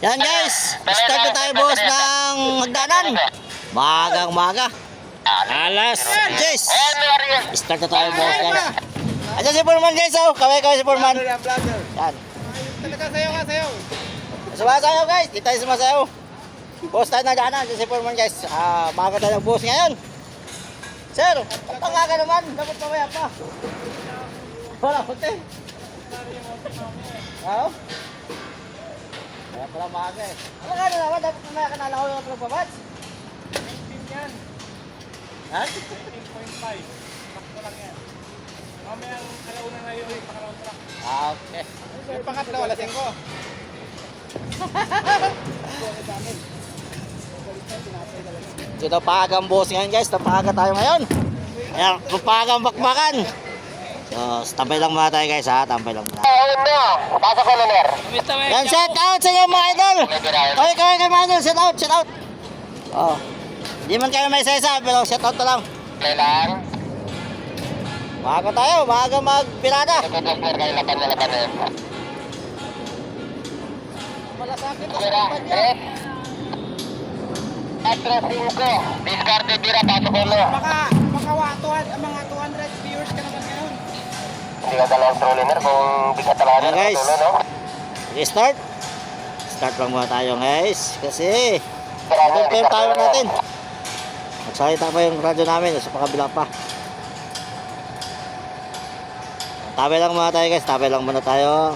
Yan guys, start na tayo boss ng hagdanan. Magang maga. Alas 10. Start na tayo boss guys. Ayan si Foreman guys, oh. Kaway-kaway si Foreman. Yan. Sayo. Sumasayaw guys, di tayo sumasayaw. Boss tayo na daanan, si Foreman guys. Maga tayo ng boss ngayon. Sir, pangaga naman, dapat mamaya pa. Wala puti. Oo? Kaya pala maaga eh. Ano nga naman, dapat mamaya ka nalakaw yung otro pabats. 19 yan. Ha? 19.5. Sakto lang yan. Mamaya ang alauna na yun, yung pangalawang truck. Okay. Yung pangatlo, alas 5. Ito pagang boss ngayon guys, napaga tayo ngayon. Ayan, pagang bakbakan. So, tampay lang muna tayo guys ha, tampay lang muna. Yan, shout out sa inyo mga idol. Kaway mga idol, shout out. Oh. Hindi man kayo may sesa, pero shout out na lang. Bago tayo, bago magpirada. Malasakit na sa kapad yan. Discarte bira, pasok ulo. Baka mga 200 viewers ka naman ngayon. Hindi ka dalawang troliner kung di ka talaga Ayan, guys. tulo, no? Restart. Start lang muna tayo guys. Kasi ito pa yung timer natin. Magsalita pa yung radyo namin sa pakabila pa. Tabi lang muna tayo guys. Tabi lang muna tayo.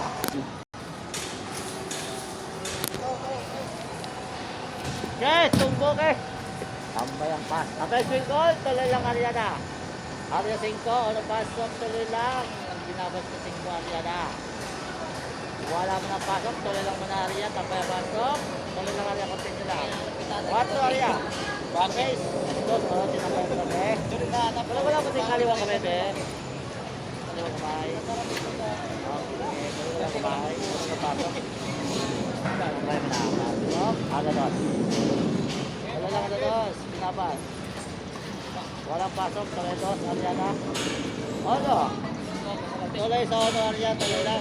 Guys, tunggo guys. Tambay ang pas. Okay, swing call. Tuloy lang Ariana. Aria 5. Ano pasok? Tuloy lang. Ang binabas ko 5 Ariana. Wala mo na pasok. Tuloy lang muna Aria. Tambay ang pasok. Tuloy lang Aria. Continue lang. 4 Aria. Okay. Dos. Tinambay ang kami. Wala mo ting kaliwang kami, be. Kaliwang kamay. Okay. Kaliwang kamay. Kaliwang pasok. Tambay mo na. Pasok. Aga dos. Wala lang dos. Binabas. Walang pasok. Tuloy dos. Ariana. Ono. Tuloy sa ono Ariana. Tuloy lang.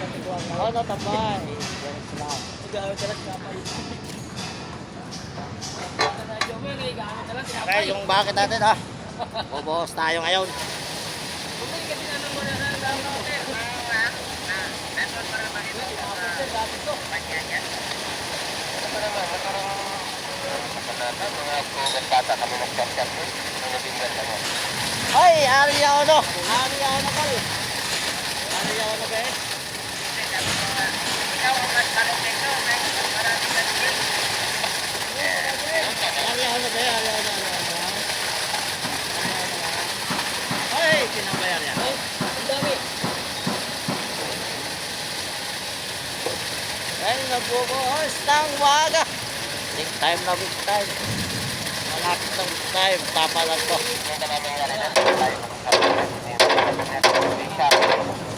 Ono tambay. Yes lang. Okay, yung bakit natin ha. Bubuhos tayo ngayon. Ay, Arya Ono. Arya Ono pal. Arya Ono ba eh? Arya Ono ba eh? Arya Ono. Ay, tinambayar yan. Ang dami. Ay, nagbubuhos ng waga. Big time na big time. Malapit ng big time. Tapa lang to.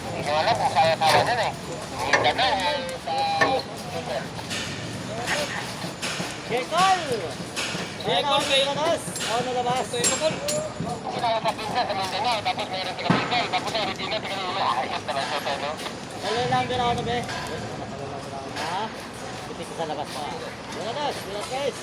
Hindi ko alam kung kaya-kaya nun eh. Hindi na Jekol! Jekol kayo. Ano labas? Kaya sa pinsa sa Mindanao, tapos mayroon pinapigay, tapos sa Regina, pinag-ulo. Ayos naman sa tono. Dali lang din ako na be. Ha? Pitik sa labas pa. Buenas guys.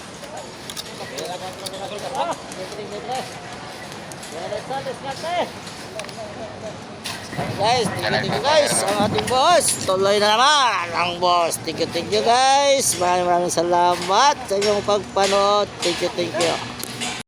Guys, thank you guys ang ating boss. Tuloy na naman ang boss. Thank you guys. Maraming salamat sa inyong pagpanood. Thank you.